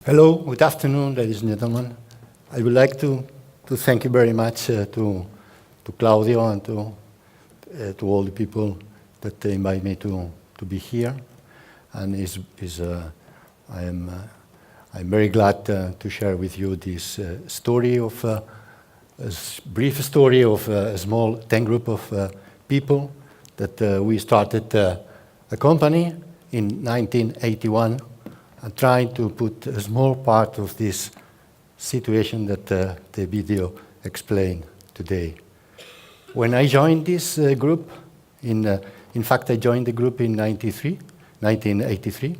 Hello, good afternoon, ladies and gentlemen. I would like to thank you very much to Claudio and to all the people that invite me to be here. And I'm very glad to share with you this story of a brief story of a small 10 group of people that we started a company in 1981 and trying to put a small part of this situation that the video explained today. When I joined this group, in fact I joined the group in 1983.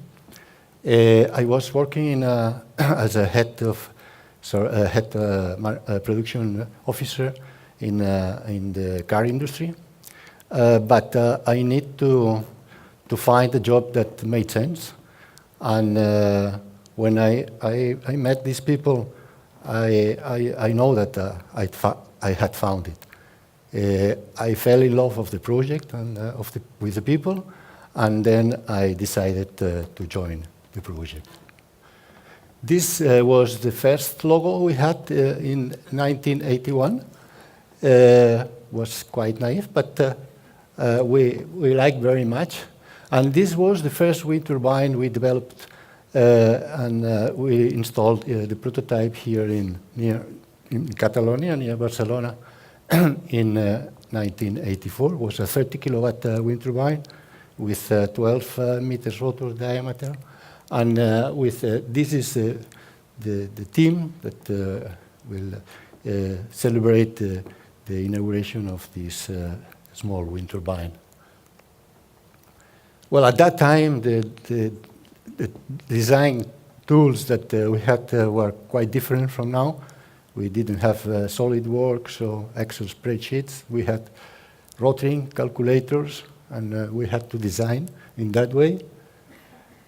I was working as a head production officer in the car industry, but I need to find a job that made sense. And when I met these people, I know that I had found it. I fell in love with the project and with the people, and then I decided to join the project. This was the first logo we had in 1981. Was quite naive, but we liked very much. And this was the first wind turbine we developed, and we installed the prototype here in Catalonia, near Barcelona, in 1984. It was a 30 kilowatt wind turbine with 12 meters rotor diameter. And this is the team that will celebrate the inauguration of this small wind turbine. Well, at that time, the design tools that we had were quite different from now. We didn't have SolidWorks or Excel spreadsheets. We had rotary calculators, and we had to design in that way.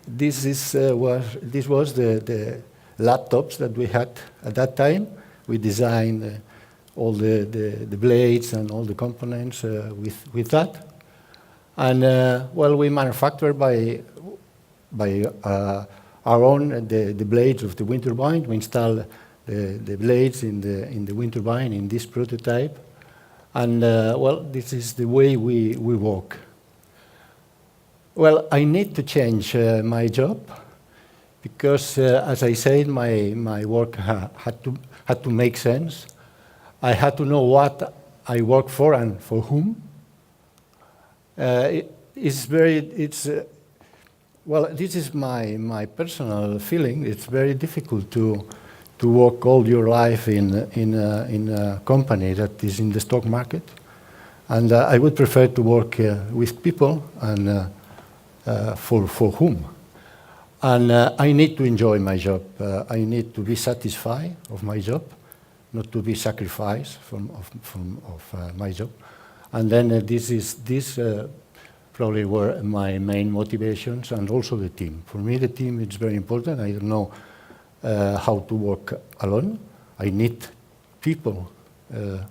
This was the laptops that we had at that time. We designed all the blades and all the components with that. And well, we manufactured by our own the blades of the wind turbine. We installed the blades in the wind turbine in this prototype. And well, this is the way we work. Well, I need to change my job because, as I said, my work had to make sense. I had to know what I work for and for whom. Well, this is my personal feeling. It's very difficult to work all your life in a company that is in the stock market, and I would prefer to work with people and for whom. And I need to enjoy my job. I need to be satisfied of my job, not to be sacrificed from my job. And then this probably were my main motivations, and also the team. For me, the team is very important. I don't know how to work alone. I need people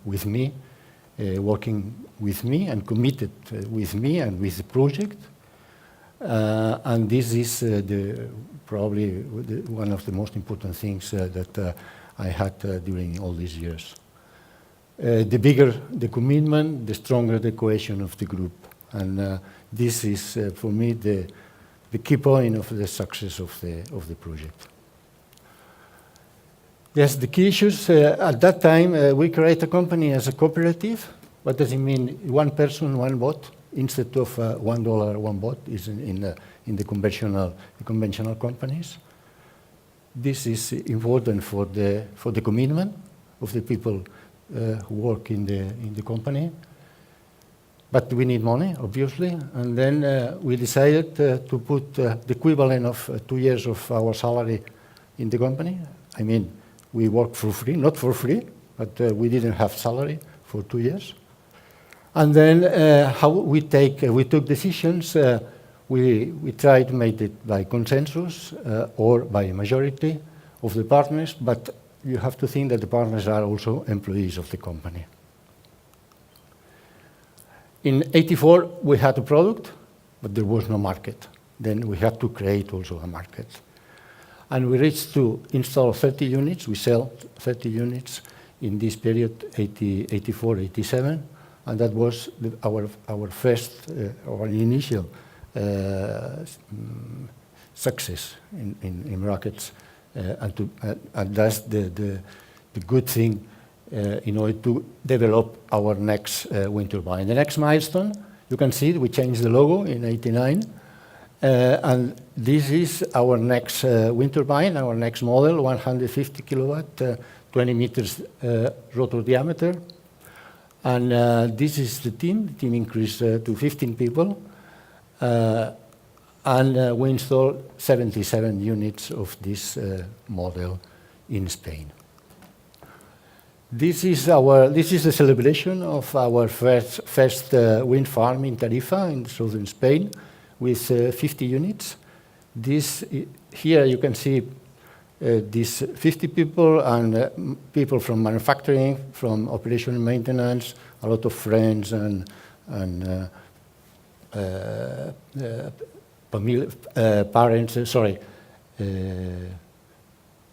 with me, working with me and committed with me and with the project. And this is probably one of the most important things that I had during all these years. The bigger the commitment, the stronger the cohesion of the group. And this is, for me, the key point of the success of the project. Yes, the key issues. At that time, we created a company as a cooperative. What does it mean? One person, one vote, instead of $1, one vote, is in the conventional companies. This is important for the commitment of the people who work in the company. But we need money, obviously, and then we decided to put the equivalent of 2 years of our salary in the company. I mean, we work for free, not for free, but we didn't have salary for 2 years. And then how we took decisions. We tried to make it by consensus or by majority of the partners, but you have to think that the partners are also employees of the company. In '84, we had a product. but there was no market. Then we had to create also a market. And we reached to install 30 units. We sell 30 units in this period, 84, 87. And that was our first, our initial success in rockets. And that's the good thing in order to develop our next wind turbine. The next milestone, you can see we changed the logo in 89. And this is our next wind turbine, our next model, 150 kilowatt, 20 meters rotor diameter. And this is the team. The team increased to 15 people. And we installed 77 units of this model in Spain. This is the celebration of our first wind farm in Tarifa in southern Spain with 50 units. Here you can see these 50 people and people from manufacturing, from operation and maintenance, a lot of friends and parents,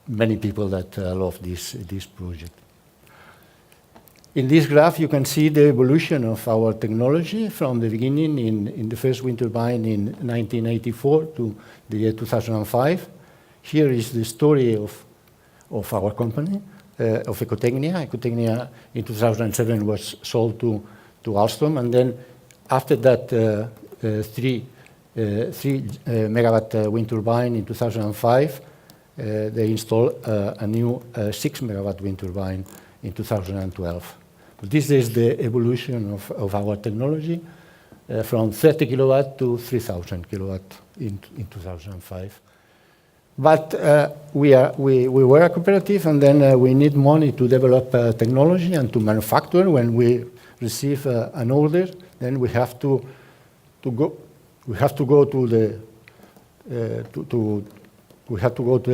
many people that love this project. In this graph, you can see the evolution of our technology from the beginning in the first wind turbine in 1984 to the year 2005. Here is the story of our company, of Ecotècnia. Ecotècnia in 2007 was sold to Alstom, and then after that, 3 megawatt wind turbine in 2005, they installed a new 6 megawatt wind turbine in 2012. This is the evolution of our technology from 30 kilowatt to 3,000 kilowatt in 2005. But we were a cooperative, and then we need money to develop technology and to manufacture. When we receive an order, then we have to go to the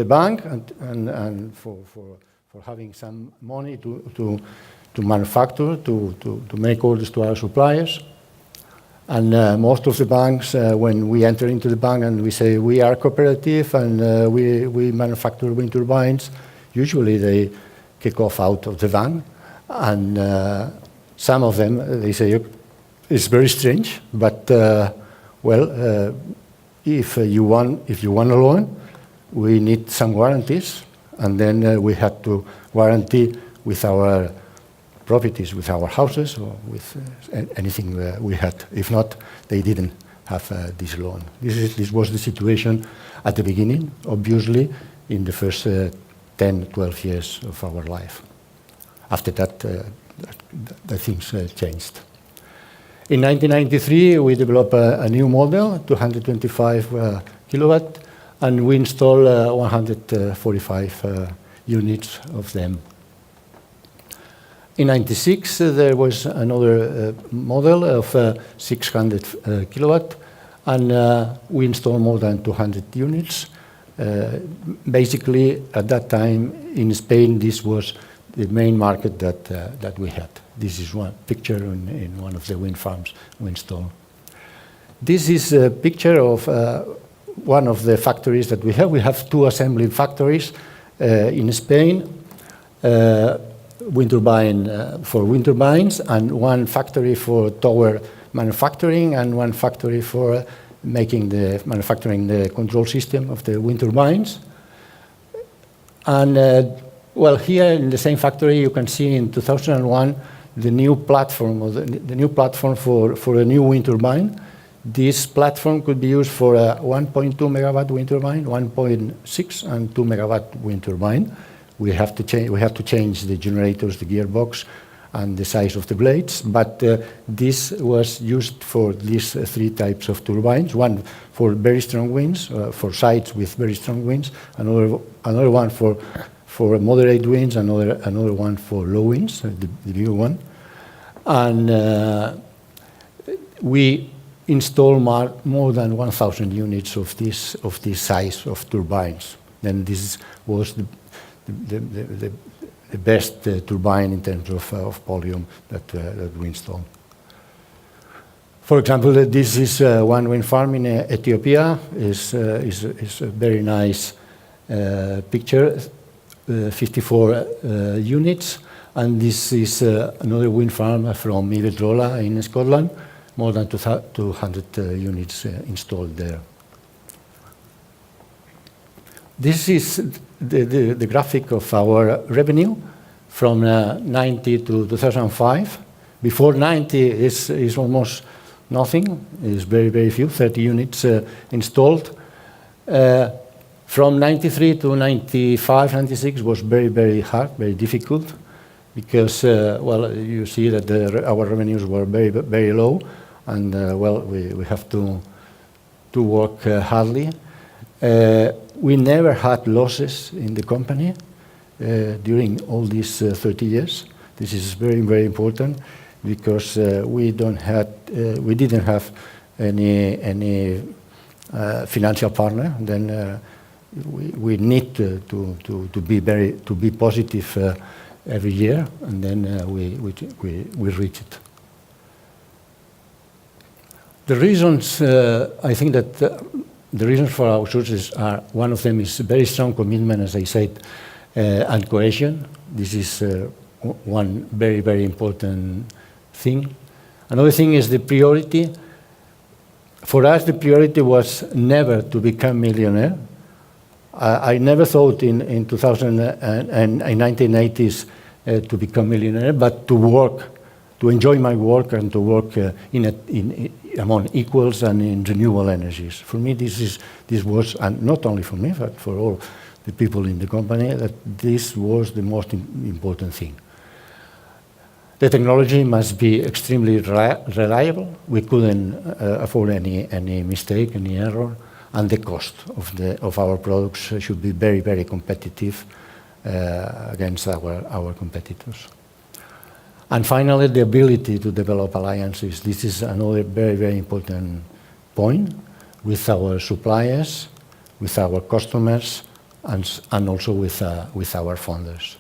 bank and for having some money to manufacture, to make orders to our suppliers. And most of the banks, when we enter into the bank and we say we are cooperative and we manufacture wind turbines, usually they kick off out of the bank. And some of them, they say, it's very strange, but if you want a loan, we need some guarantees. And then we had to guarantee with our properties, with our houses, or with anything we had. If not, they didn't have this loan. This was the situation at the beginning, obviously, in the first 10, 12 years of our life. After that, the things changed. In 1993, we developed a new model, 225 kilowatt, and we installed 145 units of them. In 96, there was another model of 600 kilowatt, and we installed more than 200 units. Basically, at that time in Spain, this was the main market that we had. This is one picture in one of the wind farms we installed. This is a picture of one of the factories that we have. We have 2 assembly factories in Spain. Wind turbine for wind turbines, and 1 factory for tower manufacturing, and 1 factory for manufacturing the control system of the wind turbines. And here in the same factory, you can see in 2001 the new platform, or the new platform for a new wind turbine. This platform could be used for a 1.2 megawatt wind turbine, 1.6 and 2 megawatt wind turbine. We have to change the generators, the gearbox, and the size of the blades. But this was used for these 3 types of turbines: one for very strong winds, for sites with very strong winds; another one for moderate winds; another one for low winds, the bigger one. And we installed more than 1,000 units of this size of turbines. Then this was the best turbine in terms of volume that we installed. For example, this is one wind farm in Ethiopia. Is a very nice picture, 54 units. And this is another wind farm from Iberdrola in Scotland, more than 200 units installed there. This is the graphic of our revenue from 90 to 2005. Before 90 is almost nothing. It's very, very few, 30 units installed. From 93 to 95, 96 was very, very hard, very difficult, because, well, you see that our revenues were very, very low, and, well, we have to work hardly. We never had losses in the company during all these 30 years. This is very, very important, because we didn't have any financial partner. Then we need to be positive every year, and then we reach it. The reasons, I think that the reasons for our success are, one of them is very strong commitment, as I said, and cohesion. This is one very, very important thing. Another thing is the priority. For us, the priority was never to become millionaire. I never thought in 2000 and 1980s to become millionaire, but to work, to enjoy my work, and to work among equals and in renewable energies. For me, this was, and not only for me, but for all the people in the company, that this was the most important thing. The technology must be extremely reliable. We couldn't afford any mistake, any error, and the cost of our products should be very, very competitive against our competitors. And finally, the ability to develop alliances. This is another very, very important point with our suppliers, with our customers, and also with our funders.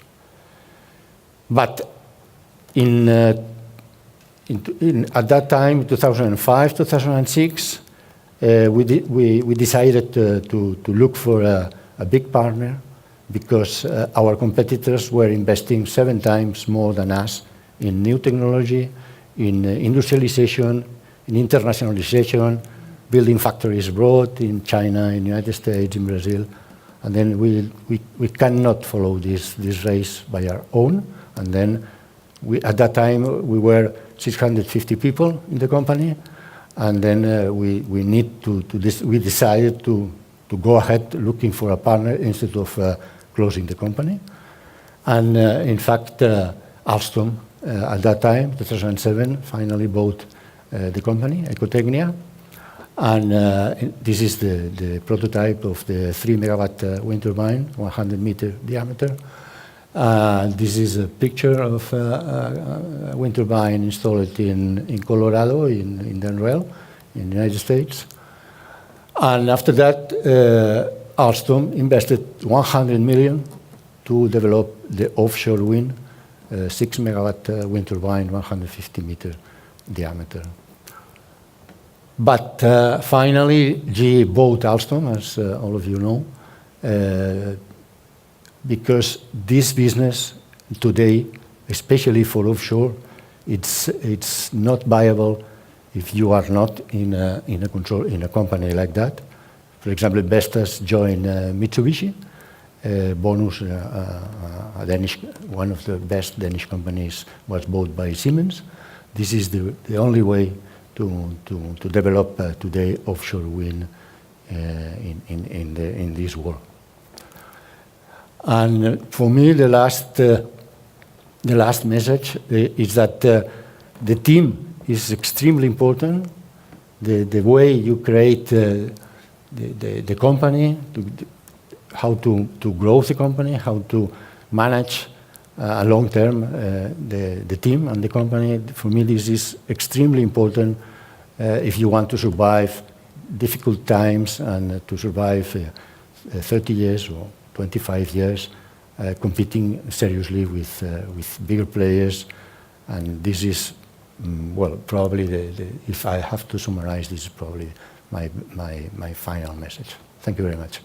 But at that time, 2005, 2006, we decided to look for a big partner, because our competitors were investing 7 times more than us in new technology, in industrialization, in internationalization, building factories abroad, in China, in the United States, in Brazil. And then we cannot follow this race by our own. And then at that time, we were 650 people in the company. And then we decided to go ahead looking for a partner instead of closing the company. And in fact, Alstom, at that time, 2007, finally bought the company, Ecotècnia. And this is the prototype of the 3 megawatt wind turbine, 100 meter diameter. This is a picture of a wind turbine installed in Colorado, in Denver, in the United States. And after that, Alstom invested 100 million to develop the offshore wind, 6 megawatt wind turbine, 150 meter diameter. But finally, GE bought Alstom, as all of you know, because this business today, especially for offshore, it's not viable if you are not in a company like that. For example, Vestas joined Mitsubishi. Bonus, one of the best Danish companies, was bought by Siemens. This is the only way to develop today offshore wind in this world. And for me, the last message is that the team is extremely important. The way you create the company, how to grow the company, how to manage a long term the team and the company. For me, this is extremely important if you want to survive difficult times and to survive 30 years or 25 years competing seriously with bigger players. And this is well, probably if I have to summarize, this is probably my final message. Thank you very much.